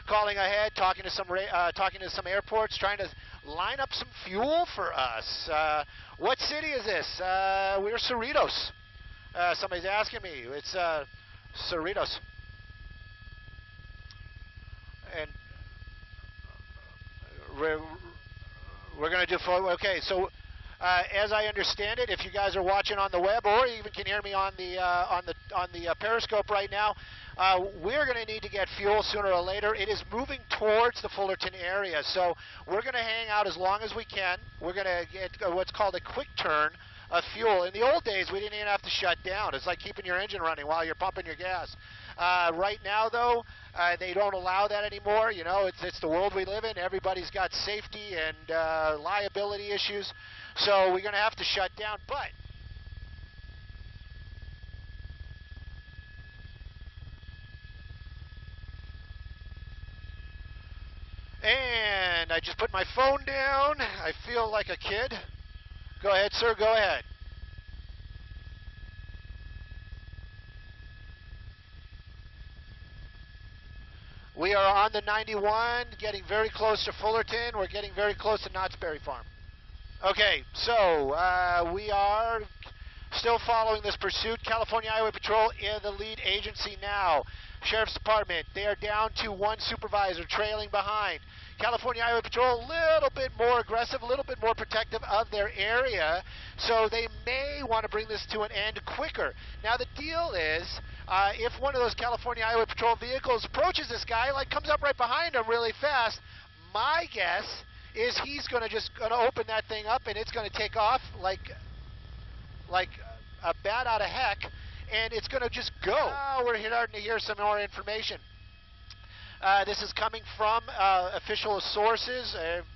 calling ahead, talking to some airports, trying to line up some fuel for us. What city is this? We're Cerritos. Somebody's asking me. It's Cerritos. And we're going to do okay. So as I understand it, if you guys are watching on the web or even can hear me on the Periscope right now, we're going to need to get fuel sooner or later. It is moving towards the Fullerton area, so we're going to hang out as long as we can. We're going to get what's called a quick turn of fuel. In the old days, we didn't even have to shut down. It's like keeping your engine running while you're pumping your gas. Right now, though, they don't allow that anymore. You know, it's the world we live in. Everybody's got safety and liability issues, so we're going to have to shut down. But and I just put my phone down. I feel like a kid. Go ahead, sir. Go ahead. We are on the 91, getting very close to Fullerton. We're getting very close to Knott's Berry Farm. Okay, so we are still following this pursuit. California Highway Patrol is the lead agency now. Sheriff's Department, they are down to one supervisor trailing behind. California Highway Patrol, a little bit more aggressive, a little bit more protective of their area, so they may want to bring this to an end quicker. Now the deal is, if one of those California Highway Patrol vehicles approaches this guy, like comes up right behind him really fast, my guess is he's going to open that thing up and it's going to take off like a bat out of heck, and it's going to just go. Now we're starting to hear some more information. This is coming from official sources,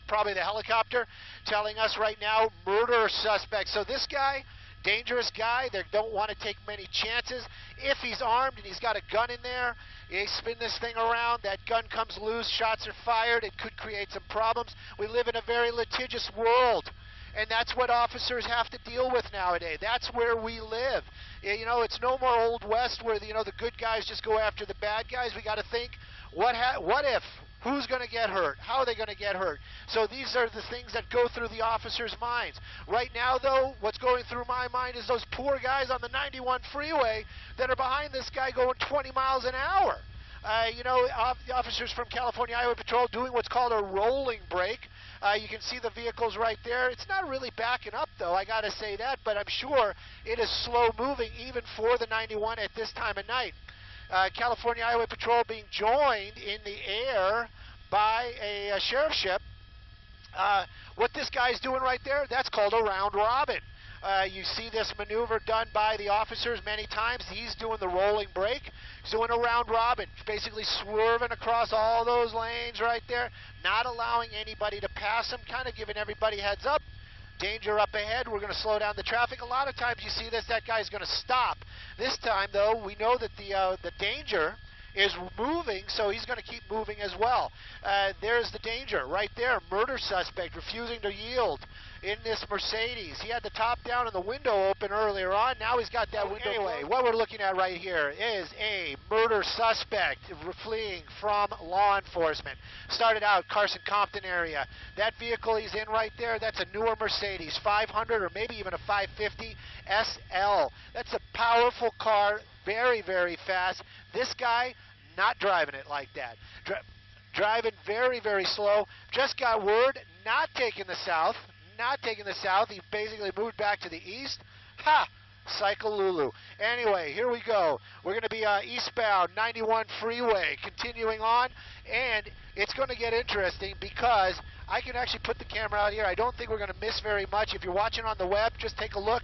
probably the helicopter, telling us right now murder suspect. So this guy, dangerous guy, they don't want to take many chances. If he's armed and he's got a gun in there, they spin this thing around, that gun comes loose, shots are fired, it could create some problems. We live in a very litigious world, and that's what officers have to deal with nowadays. That's where we live. You know, it's no more Old West where the good guys just go after the bad guys. We got to think, what if? Who's going to get hurt? How are they going to get hurt? So these are the things that go through the officers' minds. Right now, though, what's going through my mind is those poor guys on the 91 freeway that are behind this guy going 20 miles an hour. The officers from California Highway Patrol doing what's called a rolling brake. You can see the vehicles right there. It's not really backing up, though, I got to say that, but I'm sure it is slow moving even for the 91 at this time of night. California Highway Patrol being joined in the air by a sheriff's ship. What this guy's doing right there, that's called a round robin. You see this maneuver done by the officers many times. He's doing the rolling brake. He's doing a round robin, basically swerving across all those lanes right there, not allowing anybody to pass him, kind of giving everybody heads up. Danger up ahead, we're going to slow down the traffic. A lot of times you see this, that guy's going to stop. This time, though, we know that the danger is moving, so he's going to keep moving as well. There's the danger right there. Murder suspect refusing to yield in this Mercedes. He had the top down and the window open earlier on. Now he's got that window. Anyway, what we're looking at right here is a murder suspect fleeing from law enforcement. Started out Carson Compton area. That vehicle he's in right there, that's a newer Mercedes 500 or maybe even a 550 SL. That's a powerful car, very, very fast. This guy not driving it like that. Driving very, very slow. Just got word, not taking the south. Not taking the south. He basically moved back to the east. Ha! Cycle Lulu. Anyway, here we go. We're going to be eastbound 91 freeway, continuing on, and it's going to get interesting because I can actually put the camera out here. I don't think we're going to miss very much. If you're watching on the web, just take a look.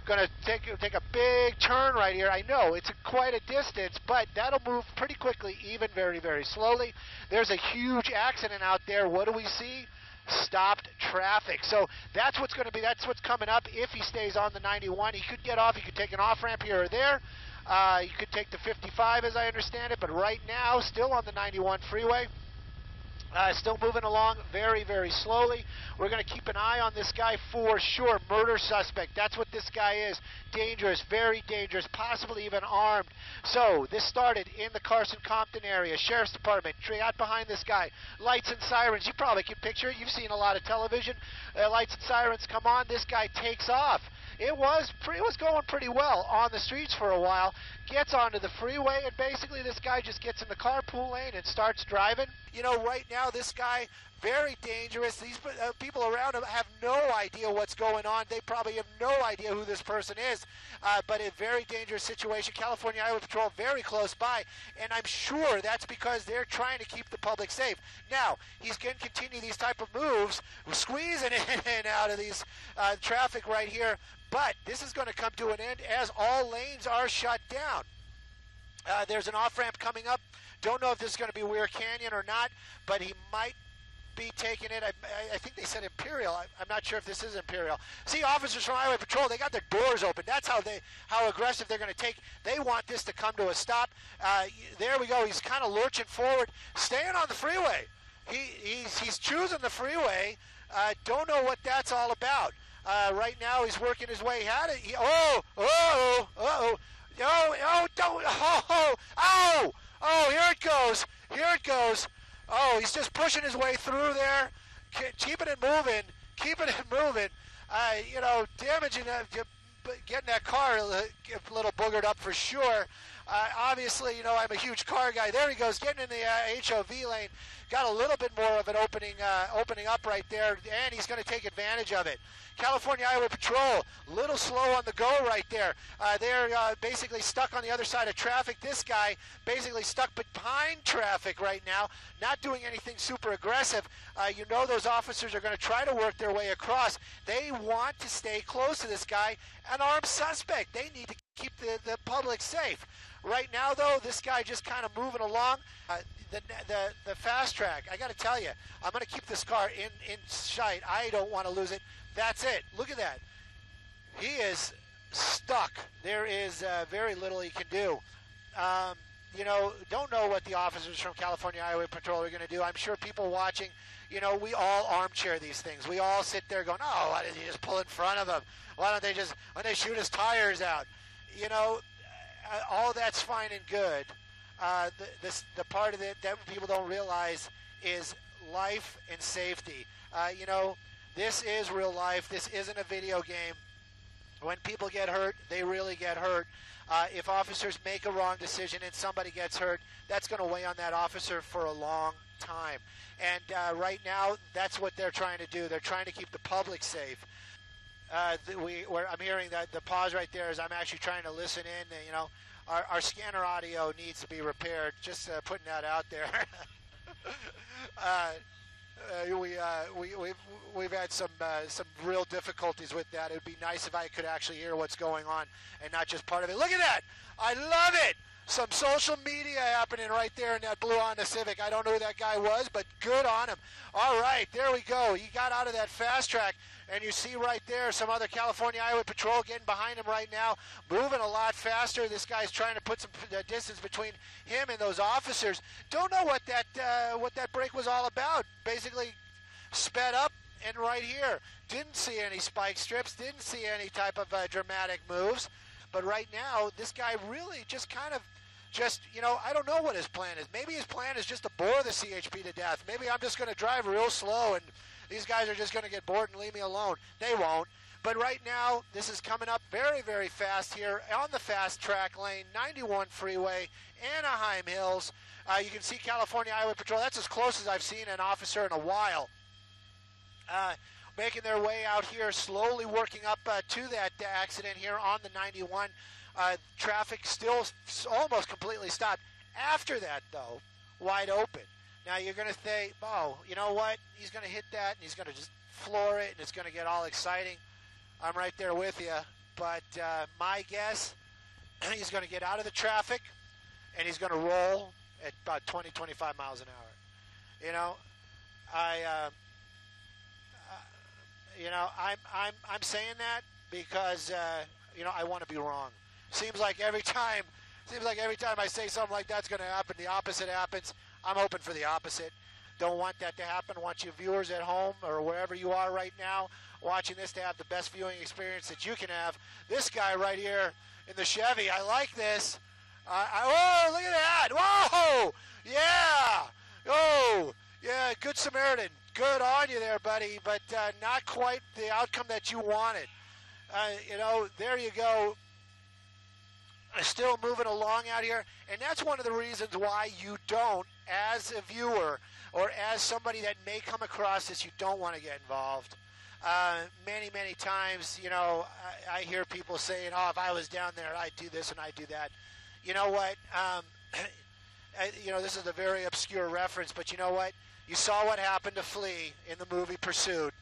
Going to take a big turn right here. I know it's quite a distance, but that'll move pretty quickly, even very, very slowly. There's a huge accident out there. What do we see? Stopped traffic. So that's what's going to be. That's what's coming up if he stays on the 91. He could get off. He could take an off ramp here or there. You could take the 55, as I understand it. But right now, still on the 91 freeway. Still moving along very, very slowly. We're going to keep an eye on this guy for sure. Murder suspect. That's what this guy is. Dangerous, very dangerous, possibly even armed. So this started in the Carson-Compton area. Sheriff's Department got behind this guy. Lights and sirens. You probably can picture it. You've seen a lot of television. Lights and sirens come on. This guy takes off. It was going pretty well on the streets for a while. Gets onto the freeway, and basically this guy just gets in the carpool lane and starts driving. You know, right now this guy, very dangerous. These people around him have no idea what's going on. They probably have no idea who this person is. But a very dangerous situation. California Highway Patrol very close by, and I'm sure that's because they're trying to keep the public safe. Now, he's going to continue these type of moves, squeezing in and out of these traffic right here. But this is going to come to an end as all lanes are shut down. There's an off-ramp coming up. Don't know if this is going to be Weir Canyon or not, but he might be taking it. I think they said Imperial. I'm not sure if this is Imperial. See, officers from Highway Patrol, they got their doors open. That's how aggressive they're going to take. They want this to come to a stop. There we go. He's kind of lurching forward, staying on the freeway. He's choosing the freeway. Don't know what that's all about. Right now he's working his way out of it. Here it goes. Here it goes. Oh, he's just pushing his way through there, keeping it moving, you know, damaging, getting that car a little boogered up for sure. Obviously, you know, I'm a huge car guy. There he goes, getting in the HOV lane. Got a little bit more of an opening up right there, and he's going to take advantage of it. California Highway Patrol, little slow on the go right there. They're basically stuck on the other side of traffic. This guy basically stuck behind traffic right now, not doing anything super aggressive. You know those officers are going to try to work their way across. They want to stay close to this guy, an armed suspect. They need to keep the public safe. Right now, though, this guy just kind of moving along. The fast track, I got to tell you, I'm going to keep this car in sight. I don't want to lose it. That's it. Look at that. He is stuck. There is very little he can do. You know, don't know what the officers from California Highway Patrol are going to do. I'm sure people watching, you know, we all armchair these things. We all sit there going, oh, why did he just pull in front of him? Why don't they just, when they shoot his tires out? You know, all that's fine and good. The part of it that people don't realize is life and safety. You know, this is real life. This isn't a video game. When people get hurt, they really get hurt. If officers make a wrong decision and somebody gets hurt, that's going to weigh on that officer for a long time. And right now, that's what they're trying to do. They're trying to keep the public safe. I'm hearing that the pause right there is I'm actually trying to listen in. You know, our scanner audio needs to be repaired. Just putting that out there. We've had some real difficulties with that. It would be nice if I could actually hear what's going on and not just part of it. Look at that! I love it! Some social media happening right there in that blue Honda Civic. I don't know who that guy was, but good on him. All right, there we go. He got out of that fast track, and you see right there some other California Highway Patrol getting behind him right now, moving a lot faster. This guy's trying to put some distance between him and those officers. Don't know what that break was all about. Basically sped up, and right here, didn't see any spike strips, didn't see any type of dramatic moves. But right now, this guy really just kind of you know, I don't know what his plan is. Maybe his plan is just to bore the CHP to death. Maybe I'm just going to drive real slow and these guys are just going to get bored and leave me alone. They won't. But right now, this is coming up very, very fast here on the fast track lane, 91 freeway, Anaheim Hills. You can see California Highway Patrol. That's as close as I've seen an officer in a while. Making their way out here, slowly working up to that accident here on the 91. Traffic still almost completely stopped. After that, though, wide open. Now you're going to say, oh, you know what? He's going to hit that, and he's going to just floor it, and it's going to get all exciting. I'm right there with you. But my guess, he's going to get out of the traffic, and he's going to roll at about 20, 25 miles an hour. You know, I'm saying that because you know, I want to be wrong. Seems like every time I say something like that's going to happen, the opposite happens. I'm hoping for the opposite. Don't want that to happen. I want you viewers at home or wherever you are right now watching this to have the best viewing experience that you can have. This guy right here in the Chevy, I like this. Oh, look at that. Whoa! Yeah! Oh, yeah, good Samaritan. Good on you there, buddy, but not quite the outcome that you wanted. You know, there you go. Still moving along out here, and that's one of the reasons why you don't, as a viewer or as somebody that may come across this, you don't want to get involved. Many times, you know, I hear people saying, oh, if I was down there, I'd do this and I'd do that. You know what? You know, this is a very obscure reference, but you know what? You saw what happened to Flea in the movie Pursuit,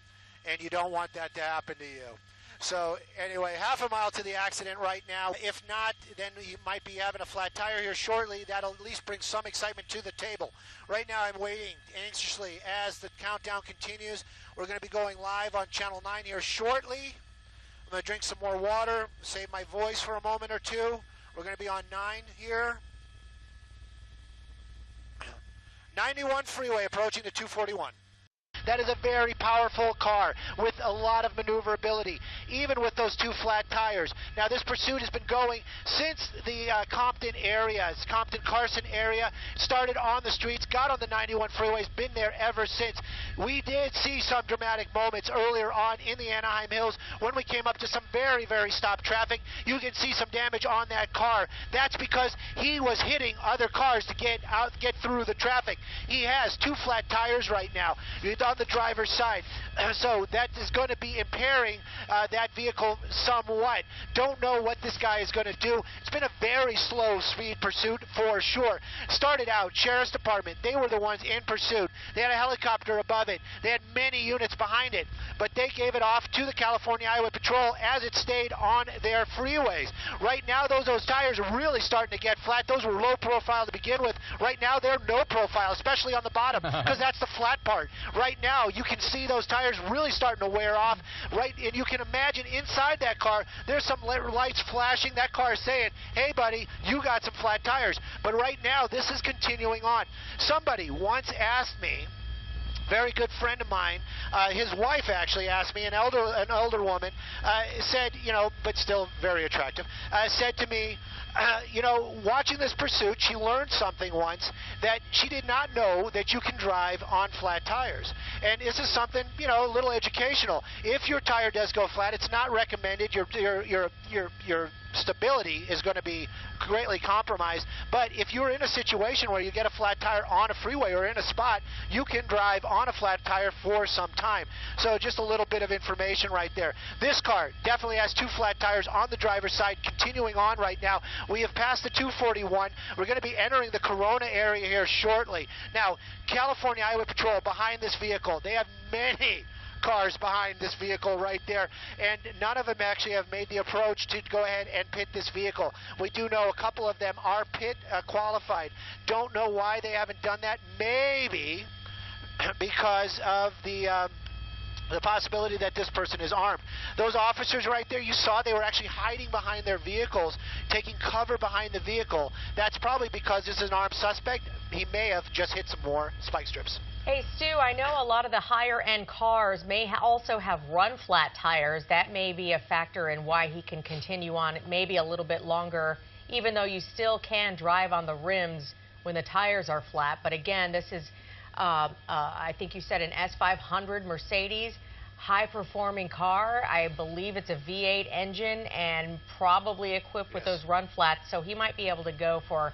and you don't want that to happen to you. So anyway, half a mile to the accident right now. If not, then you might be having a flat tire here shortly. That'll at least bring some excitement to the table. Right now I'm waiting anxiously as the countdown continues. We're going to be going live on Channel 9 here shortly. I'm going to drink some more water, save my voice for a moment or two. We're going to be on 9 here. 91 freeway approaching the 241. That is a very powerful car with a lot of maneuverability, even with those 2 flat tires. Now, this pursuit has been going since the Compton area, Compton-Carson area, started on the streets, got on the 91 freeways, been there ever since. We did see some dramatic moments earlier on in the Anaheim Hills when we came up to some very stopped traffic. You can see some damage on that car. That's because he was hitting other cars to get through the traffic. He has 2 flat tires right now on the driver's side, so that is going to be impairing that vehicle somewhat. Don't know what this guy is going to do. It's been a very slow speed pursuit for sure. Started out, Sheriff's Department, they were the ones in pursuit. They had a helicopter above it. They had many units behind it, but they gave it off to the California Highway Patrol as it stayed on their freeways. Right now, those tires are really starting to get flat. Those were low profile to begin with. Right now, they're no profile, especially on the bottom, because that's the flat part. Right now, you can see those tires really starting to wear off, right? And you can imagine inside that car, there's some lights flashing. That car is saying, hey, buddy, you got some flat tires. But right now, this is continuing on. Somebody once asked me, very good friend of mine, his wife actually asked me, an older woman, said, you know, but still very attractive, said to me, you know, watching this pursuit, she learned something once that she did not know that you can drive on flat tires. And this is something, you know, a little educational. If your tire does go flat, it's not recommended. Your stability is going to be greatly compromised. But if you're in a situation where you get a flat tire on a freeway or in a spot, you can drive on a flat tire for some time. So just a little bit of information right there. This car definitely has 2 flat tires on the driver's side. Continuing on right now, we have passed the 241. We're going to be entering the Corona area here shortly. Now, California Highway Patrol behind this vehicle, they have many cars behind this vehicle right there, and none of them actually have made the approach to go ahead and pit this vehicle. We do know a couple of them are pit qualified. Don't know why they haven't done that. Maybe because of the possibility that this person is armed. Those officers right there, you saw they were actually hiding behind their vehicles, taking cover behind the vehicle. That's probably because this is an armed suspect. He may have just hit some more spike strips. Hey, Stu, I know a lot of the higher-end cars may also have run-flat tires. That may be a factor in why he can continue on maybe a little bit longer, even though you still can drive on the rims when the tires are flat. But again, this is, I think you said an S500 Mercedes, high-performing car. I believe it's a V8 engine and probably equipped with those run-flats, so he might be able to go for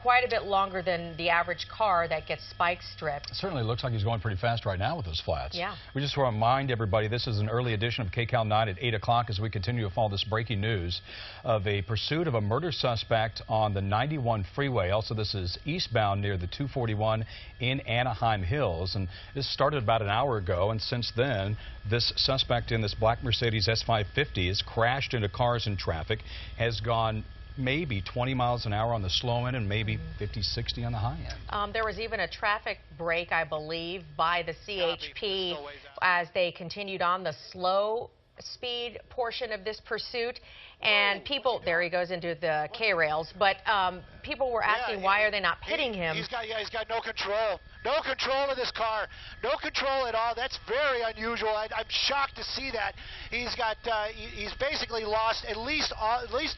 quite a bit longer than the average car that gets spike stripped. It certainly looks like he's going pretty fast right now with those flats. Yeah. We just want to remind everybody this is an early edition of KCAL 9 at 8 o'clock as we continue to follow this breaking news of a pursuit of a murder suspect on the 91 freeway. Also, this is eastbound near the 241 in Anaheim Hills. And this started about an hour ago, and since then, this suspect in this black Mercedes S550 has crashed into cars in traffic, has gone maybe 20 miles an hour on the slow end and maybe 50, 60 on the high end. There was even a traffic break, I believe, by the CHP as they continued on the slow speed portion of this pursuit. And people, there he goes into the K-rails, but people were asking why are they not pitting him? He's got no control. No control of this car. No control at all. That's very unusual. I'm shocked to see that. He's basically lost at least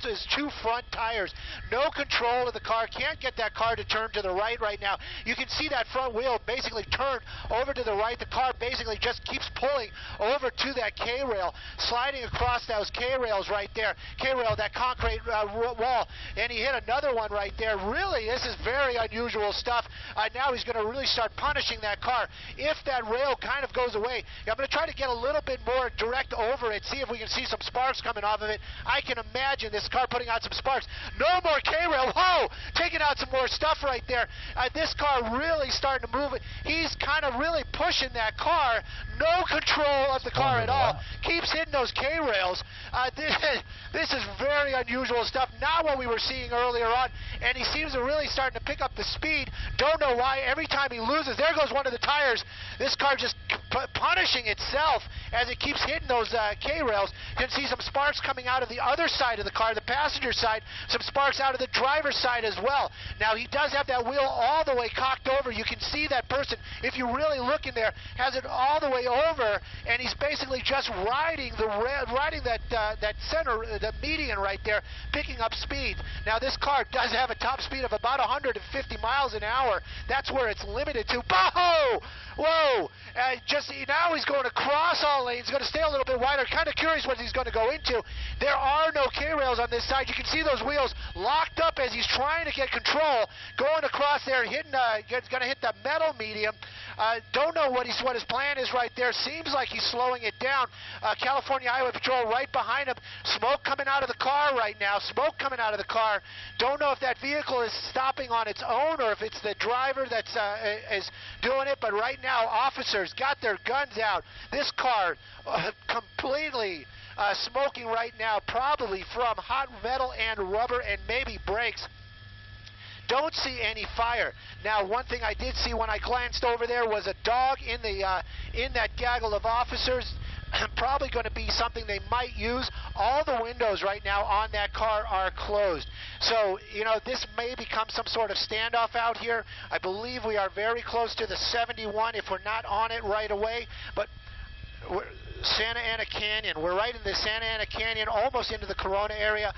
his 2 front tires. No control of the car. Can't get that car to turn to the right now. You can see that front wheel basically turned over to the right. The car basically just keeps pulling over to that K-rail, sliding across those K-rails right there. K-rail, that concrete wall, and he hit another one right there. Really, this is very unusual stuff. Now he's going to really start punishing that car. If that rail kind of goes away, I'm going to try to get a little bit more direct over it, see if we can see some sparks coming off of it. I can imagine this car putting out some sparks. No more K-rail. Whoa! Taking out some more stuff right there. This car really starting to move it. He's kind of really pushing that car. No control of the car at all. Keeps hitting those K-rails. This is very unusual stuff. Not what we were seeing earlier on. And he seems to really starting to pick up the speed. Don't know why. Every time he loses, there goes one of the tires. This car just punishing itself as it keeps hitting those K-rails. You can see some sparks coming out of the other side of the car, the passenger side, some sparks out of the driver's side as well. Now, he does have that wheel all the way cocked over. You can see that person, if you really look in there, has it all the way over, and he's basically just riding that center, the median right there, picking up speed. Now, this car does have a top speed of about 150 miles an hour. That's where it's limited to. Whoa! Whoa! Now he's going across all lanes. He's going to stay a little bit wider. Kind of curious what he's going to go into. There are no K-rails on this side. You can see those wheels locked up as he's trying to get control. Going across there, hitting, going to hit the metal medium. Don't know what his plan is right there. Seems like he's slowing it down. California Highway Patrol right behind him. Smoke coming out of the car right now. Smoke coming out of the car. Don't know if that vehicle is stopping on its own or if it's the driver that's is doing it. But right now, officers got their guns out. This car completely smoking right now, probably from hot metal and rubber and maybe brakes. Don't see any fire. Now, one thing I did see when I glanced over there was a dog in that gaggle of officers. Probably going to be something they might use. All the windows right now on that car are closed. So, this may become some sort of standoff out here. I believe we are very close to the 71 if we're not on it right away. But Santa Ana Canyon, we're right in the Santa Ana Canyon, almost into the Corona area.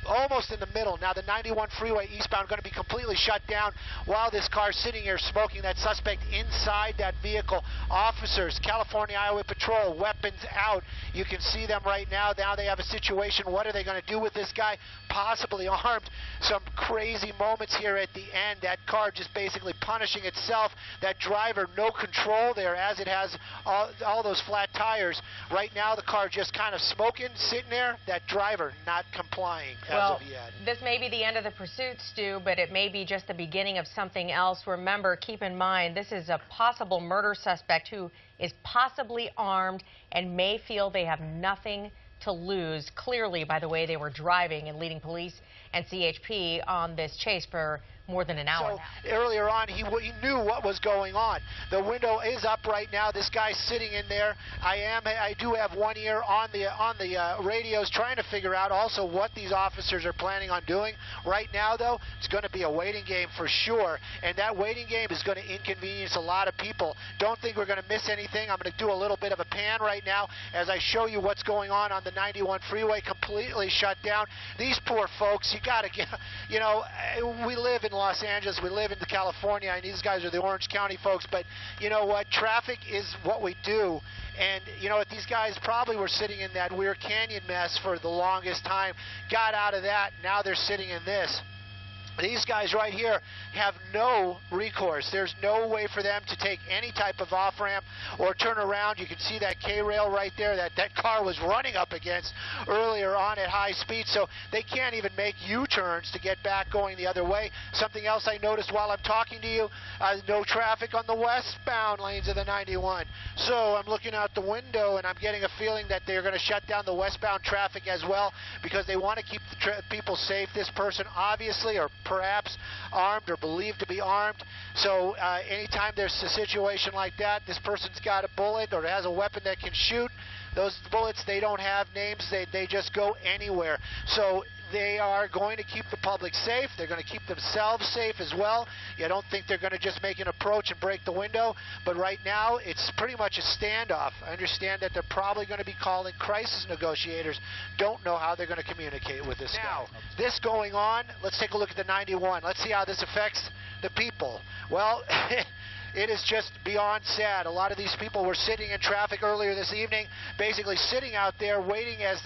Almost in the middle. Now the 91 freeway eastbound going to be completely shut down while this car is sitting here smoking. That suspect inside that vehicle. Officers, California Highway Patrol, weapons out. You can see them right now. Now they have a situation. What are they going to do with this guy? Possibly armed. Some crazy moments here at the end. That car just basically punishing itself. That driver, no control there as it has all those flat tires. Right now the car just kind of smoking, sitting there. That driver not complying. Well, this may be the end of the pursuit, Stu, but it may be just the beginning of something else. Remember, keep in mind, this is a possible murder suspect who is possibly armed and may feel they have nothing to lose, clearly by the way they were driving and leading police and CHP on this chase for more than an hour now. Earlier on, he knew what was going on. The window is up right now. This guy's sitting in there. I do have one ear on the radios trying to figure out also what these officers are planning on doing. Right now, though, it's going to be a waiting game for sure, and that waiting game is going to inconvenience a lot of people. Don't think we're going to miss anything. I'm going to do a little bit of a pan right now as I show you what's going on the 91 freeway, completely shut down. These poor folks, you got to get, we live in Los Angeles, we live in California, and these guys are the Orange County folks, but you know what, traffic is what we do, and these guys probably were sitting in that Weir Canyon mess for the longest time, got out of that, now they're sitting in this. These guys right here have no recourse. There's no way for them to take any type of off-ramp or turn around. You can see that K-rail right there that car was running up against earlier on at high speed, so they can't even make U-turns to get back going the other way. Something else I noticed while I'm talking to you, no traffic on the westbound lanes of the 91. So I'm looking out the window and I'm getting a feeling that they're going to shut down the westbound traffic as well because they want to keep the people safe. This person obviously, or perhaps armed or believed to be armed. So anytime there's a situation like that, this person's got a bullet or has a weapon that can shoot. Those bullets, they don't have names. They just go anywhere. So they are going to keep the public safe. They're going to keep themselves safe as well. You don't think they're going to just make an approach and break the window. But right now, it's pretty much a standoff. I understand that they're probably going to be calling crisis negotiators. Don't know how they're going to communicate with this guy. Now, this going on, let's take a look at the 91. Let's see how this affects the people. Well, it is just beyond sad. A lot of these people were sitting in traffic earlier this evening, basically sitting out there waiting as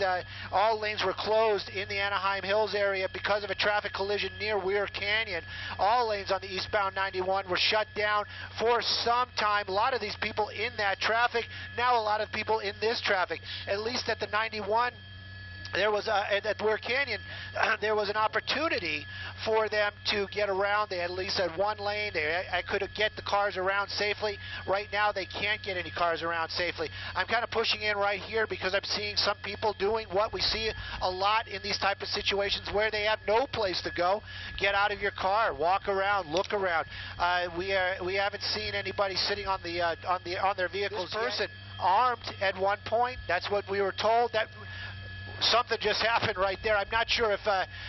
all lanes were closed in the Anaheim Hills area because of a traffic collision near Weir Canyon. All lanes on the eastbound 91 were shut down for some time. A lot of these people in that traffic, now a lot of people in this traffic. At least at the 91, there was at Weir Canyon, there was an opportunity for them to get around. They at least had one lane. I could get the cars around safely. Right now, they can't get any cars around safely. I'm kind of pushing in right here because I'm seeing some people doing what we see a lot in these type of situations where they have no place to go. Get out of your car, walk around, look around. We haven't seen anybody sitting on their vehicles. This person armed at one point. That's what we were told. That something just happened right there. I'm not sure if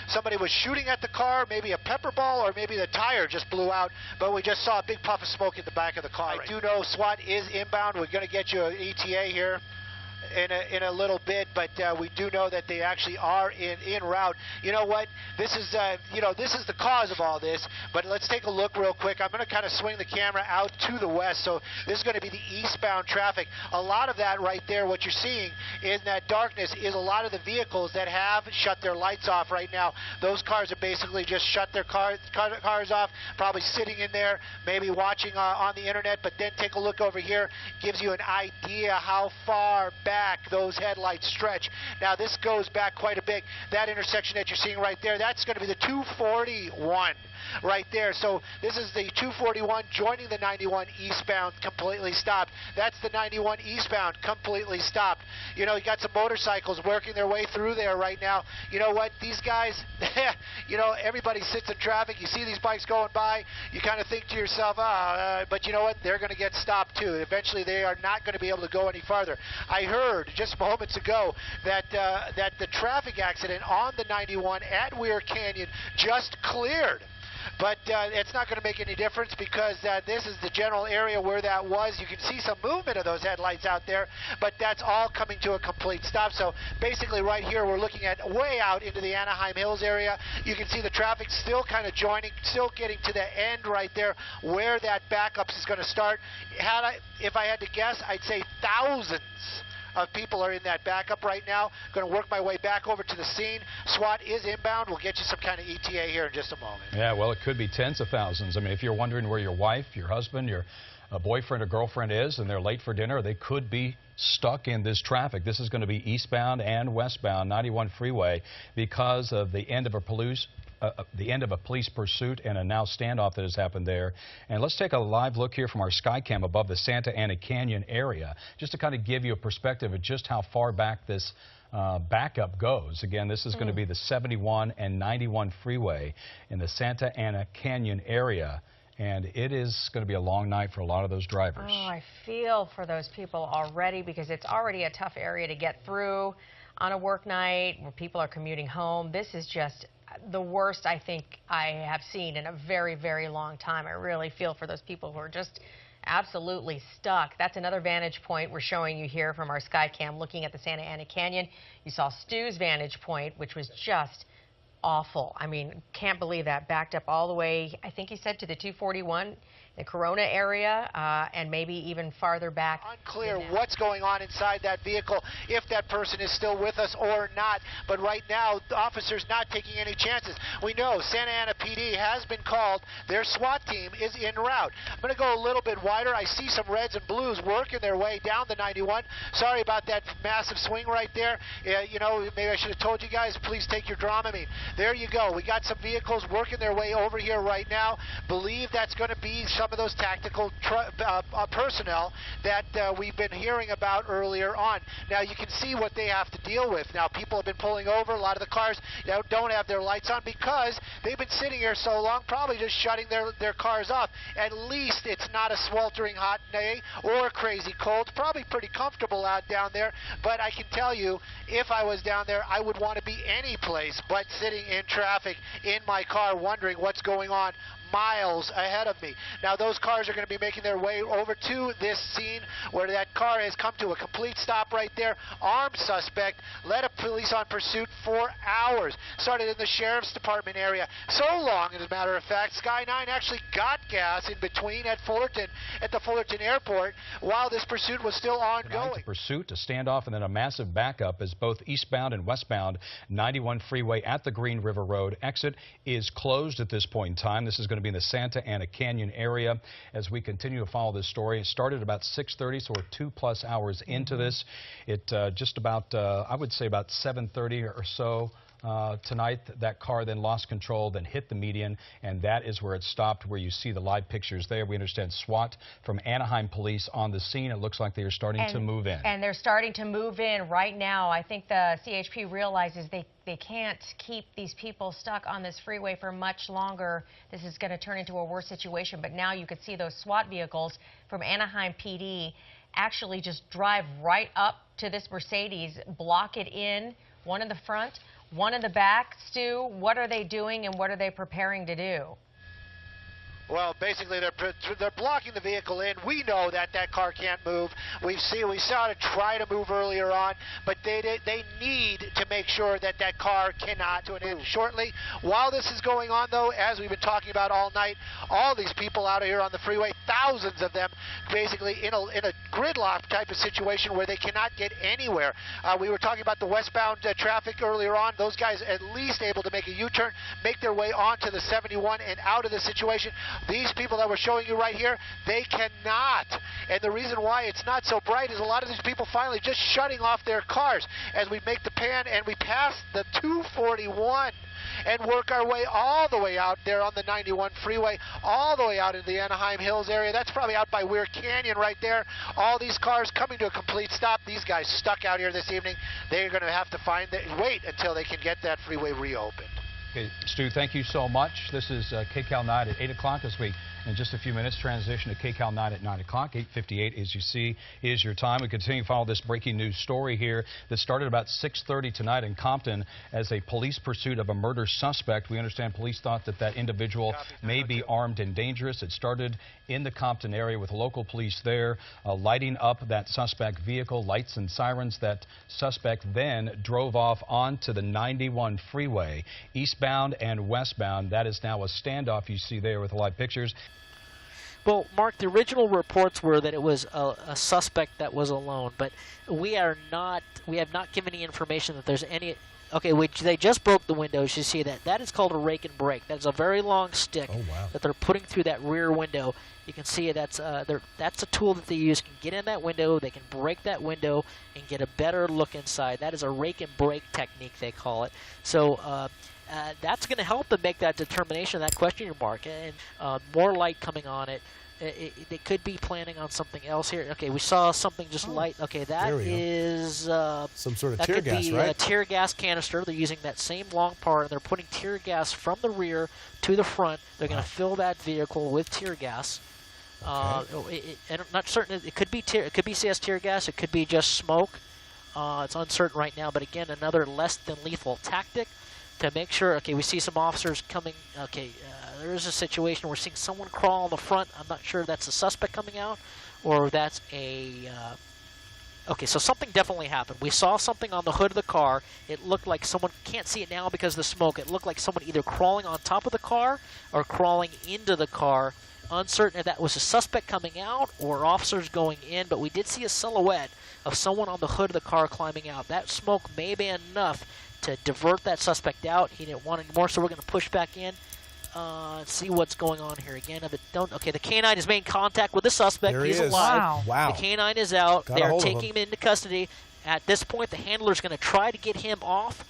somebody was shooting at the car, maybe a pepper ball, or maybe the tire just blew out, but we just saw a big puff of smoke in the back of the car. I do know SWAT is inbound. We're going to get you an ETA here in a little bit, but we do know that they actually are en route. You know what? This is this is the cause of all this. But let's take a look real quick. I'm going to kind of swing the camera out to the west. So this is going to be the eastbound traffic. A lot of that right there, what you're seeing in that darkness, is a lot of the vehicles that have shut their lights off right now. Those cars are basically just shut their cars off, probably sitting in there, maybe watching on the internet. But then take a look over here. Gives you an idea how far back those headlights stretch. Now this goes back quite a bit. That intersection that you're seeing right there, that's going to be the 241 right there. So this is the 241 joining the 91 eastbound, completely stopped. That's the 91 eastbound, completely stopped. You know, you got some motorcycles working their way through there right now. You know what? These guys, you know, everybody sits in traffic. You see these bikes going by. You kind of think to yourself, but you know what? They're going to get stopped too. Eventually, they are not going to be able to go any farther. I heard just moments ago that the traffic accident on the 91 at Weir Canyon just cleared. But it's not going to make any difference because this is the general area where that was. You can see some movement of those headlights out there, but that's all coming to a complete stop. So basically right here we're looking at way out into the Anaheim Hills area. You can see the traffic still kind of joining, still getting to the end right there where that backup is going to start. If I had to guess, I'd say thousands of people are in that backup right now. Going to work my way back over to the scene. SWAT is inbound. We'll get you some kind of ETA here in just a moment. Yeah, well, it could be tens of thousands. I mean, if you're wondering where your wife, your husband, your boyfriend or girlfriend is and they're late for dinner, they could be stuck in this traffic. This is going to be eastbound and westbound 91 freeway because of the end of a police pursuit and a now standoff that has happened there. And let's take a live look here from our Skycam above the Santa Ana Canyon area, just to kind of give you a perspective of just how far back this backup goes. Again, this is going to be the 71 and 91 freeway in the Santa Ana Canyon area. And it is going to be a long night for a lot of those drivers. Oh, I feel for those people already because it's already a tough area to get through on a work night where people are commuting home. This is just the worst I think I have seen in a very, very long time. I really feel for those people who are just absolutely stuck. That's another vantage point we're showing you here from our Skycam looking at the Santa Ana Canyon. You saw Stu's vantage point, which was just awful. I mean, can't believe that. Backed up all the way, I think he said, to the 241, the Corona area, and maybe even farther back. Unclear what's going on inside that vehicle, if that person is still with us or not. But right now, the officers not taking any chances. We know Santa Ana PD has been called. Their SWAT team is en route. I'm going to go a little bit wider. I see some reds and blues working their way down the 91. Sorry about that massive swing right there. You know, maybe I should have told you guys, please take your Dramamine. There you go. We got some vehicles working their way over here right now. Believe that's going to be some of those tactical personnel that we've been hearing about earlier on. Now you can see what they have to deal with. Now people have been pulling over. A lot of the cars don't have their lights on because they've been sitting here so long, probably just shutting their cars off. At least it's not a sweltering hot day or crazy cold. It's probably pretty comfortable out down there, but I can tell you, if I was down there, I would want to be any place but sitting in traffic in my car wondering what's going on miles ahead of me. Now those cars are going to be making their way over to this scene where that car has come to a complete stop right there. Armed suspect led a police on pursuit for hours. Started in the sheriff's department area. So long, as a matter of fact, Sky 9 actually got gas in between at Fullerton, at the Fullerton airport, while this pursuit was still ongoing. A pursuit, a standoff, and then a massive backup as both eastbound and westbound 91 freeway at the Green River Road exit is closed at this point in time. This is going to be in the Santa Ana Canyon area as we continue to follow this story. It started about 6:30, so we're 2+ hours into this. It just about, I would say about 7:30 or so. Tonight, that car then lost control, then hit the median, and that is where it stopped, where you see the live pictures there. We understand SWAT from Anaheim Police on the scene. It looks like they are starting to move in. And they're starting to move in right now. I think the CHP realizes they can't keep these people stuck on this freeway for much longer. This is going to turn into a worse situation. But now you could see those SWAT vehicles from Anaheim PD actually just drive right up to this Mercedes, block it in, one in the front, one in the back. Stu, what are they doing and what are they preparing to do? Well, basically, they're blocking the vehicle in. We know that car can't move. We saw it try to move earlier on, but they need to make sure that car cannot do it shortly. While this is going on, though, as we've been talking about all night, all these people out here on the freeway, thousands of them, basically in a gridlock type of situation where they cannot get anywhere. We were talking about the westbound traffic earlier on. Those guys at least able to make a U-turn, make their way onto the 71 and out of the situation. These people that we're showing you right here, they cannot. And the reason why it's not so bright is a lot of these people finally just shutting off their cars as we make the pan and we pass the 241 and work our way all the way out there on the 91 freeway, all the way out into the Anaheim Hills area. That's probably out by Weir Canyon right there. All these cars coming to a complete stop. These guys stuck out here this evening. They're going to have to wait until they can get that freeway reopened. Okay, Stu, thank you so much. This is KCAL 9 at 8 o'clock as we, in just a few minutes, transition to KCAL 9 at 9 o'clock. 8:58, as you see, is your time. We continue to follow this breaking news story here that started about 6:30 tonight in Compton as a police pursuit of a murder suspect. We understand police thought that individual may be armed and dangerous. It started in the Compton area with local police there lighting up that suspect vehicle, lights and sirens. That suspect then drove off onto the 91 freeway, eastbound and westbound. That is now a standoff you see there with the live pictures. Well, Mark, the original reports were that it was a suspect that was alone, but we have not given any information that there's any. Okay, they just broke the windows. You see that. That is called a rake and break. That is a very long stick that they're putting through that rear window. You can see that's a tool that they use. Can get in that window. They can break that window and get a better look inside. That is a rake and break technique, they call it. So that's going to help them make that determination, that question mark, and more light coming on it. They could be planning on something else here. Okay, we saw something just light. Okay, that is some sort of tear gas, right? A tear gas canister. They're using that same long part, and they're putting tear gas from the rear to the front. They're going to fill that vehicle with tear gas. And I'm not certain. It could be CS tear gas. It could be just smoke. It's uncertain right now. But again, another less than lethal tactic to make sure. Okay, we see some officers coming. Okay. There is a situation where we're seeing someone crawl on the front. I'm not sure if that's a suspect coming out or that's a... Okay, so something definitely happened. We saw something on the hood of the car. It looked like someone... Can't see it now because of the smoke. It looked like someone either crawling on top of the car or crawling into the car. Uncertain if that was a suspect coming out or officers going in, but we did see a silhouette of someone on the hood of the car climbing out. That smoke may be enough to divert that suspect out. He didn't want any more, so we're going to push back in. See what's going on here again. Okay, the canine has made contact with the suspect. There He's he is. alive. Wow. The canine is out. They're taking him him into custody. At this point, the handler's going to try to get him off.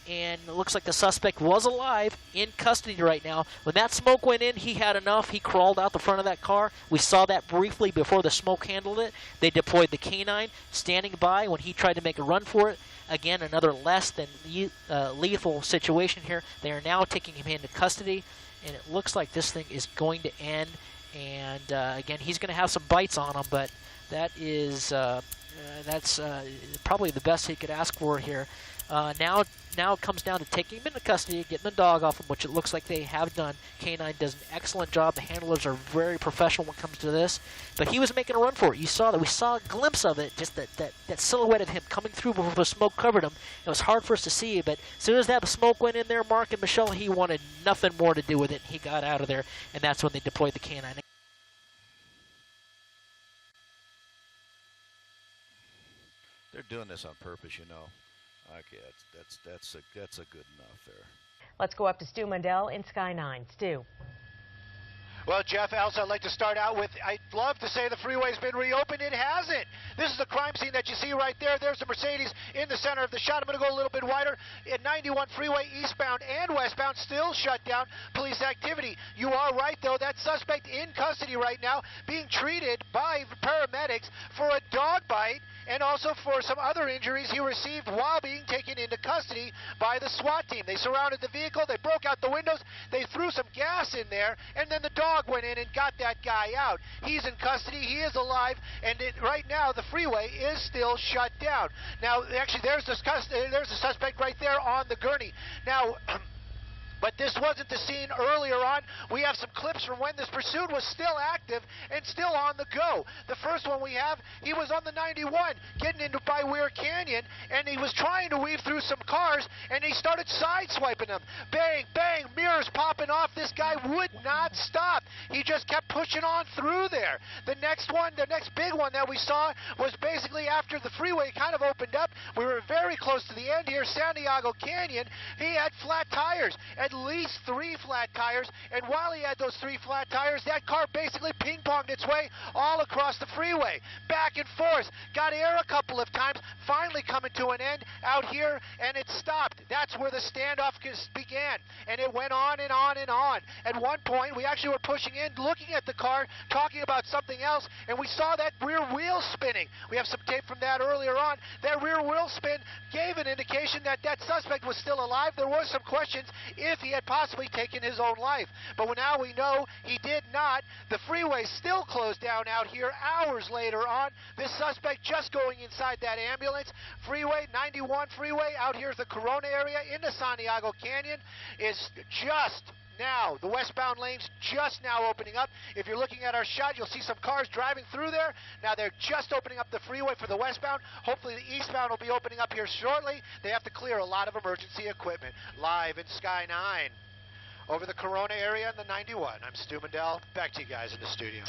and it looks like the suspect was alive, in custody right now. When that smoke went in, he had enough. He crawled out the front of that car. We saw that briefly before the smoke handled it. They deployed the canine standing by when he tried to make a run for it. Again, another less than lethal situation here. They are now taking him into custody, and it looks like this thing is going to end. And again, he's going to have some bites on him, but that is that's probably the best he could ask for here. Now it comes down to taking him into custody, getting the dog off him, which it looks like they have done. K9 does an excellent job. The handlers are very professional when it comes to this. But he was making a run for it. You saw that. We saw a glimpse of it, just that silhouette of him coming through before the smoke covered him. It was hard for us to see, but as soon as that smoke went in there, Mark and Michelle, he wanted nothing more to do with it. He got out of there, and that's when they deployed the canine. They're doing this on purpose, you know. Okay, that's a good enough there. Let's go up to Stu Mundell in Sky 9. Stu. Well, Jeff, also, I'd like to start out with, I'd love to say the freeway's been reopened. It hasn't. This is the crime scene that you see right there. There's the Mercedes in the center of the shot. I'm going to go a little bit wider. At 91 freeway, eastbound and westbound, still shut down. Police activity. You are right, though. That suspect in custody right now, being treated by paramedics for a dog bite and also for some other injuries he received while being taken into custody by the SWAT team. They surrounded the vehicle. They broke out the windows. They threw some gas in there, and then the dog went in and got that guy out. He's in custody. He is alive, and right now the freeway is still shut down. Now, actually, there's the suspect right there on the gurney. Now, but this wasn't the scene earlier on. We have some clips from when this pursuit was still active and still on the go. The first one we have, he was on the 91 getting into by Weir Canyon, and he was trying to weave through some cars, and he started sideswiping them. Bang, bang, mirrors popping off. This guy would not stop. He just kept pushing on through there. The next one, the next big one that we saw was basically after the freeway kind of opened up. We were very close to the end here. Santiago Canyon, he had flat tires. At least 3 flat tires, and while he had those 3 flat tires, that car basically ping-ponged its way all across the freeway, back and forth, got air a couple of times, finally coming to an end out here, and it stopped. That's where the standoff began, and it went on and on and on. At one point, we actually were pushing in, looking at the car, talking about something else, and we saw that rear wheel spinning. We have some tape from that earlier on. That rear wheel spin gave an indication that that suspect was still alive. There was some questions if he had possibly taken his own life. But now we know he did not. The freeway still closed down out here hours later on. This suspect just going inside that ambulance. Freeway, 91 freeway out here at the Corona area into Santiago Canyon is just now, the westbound lanes just now opening up. If you're looking at our shot, you'll see some cars driving through there. Now they're just opening up the freeway for the westbound. Hopefully the eastbound will be opening up here shortly. They have to clear a lot of emergency equipment. Live in Sky 9 over the Corona area in the 91. I'm Stu Mundell. Back to you guys in the studio.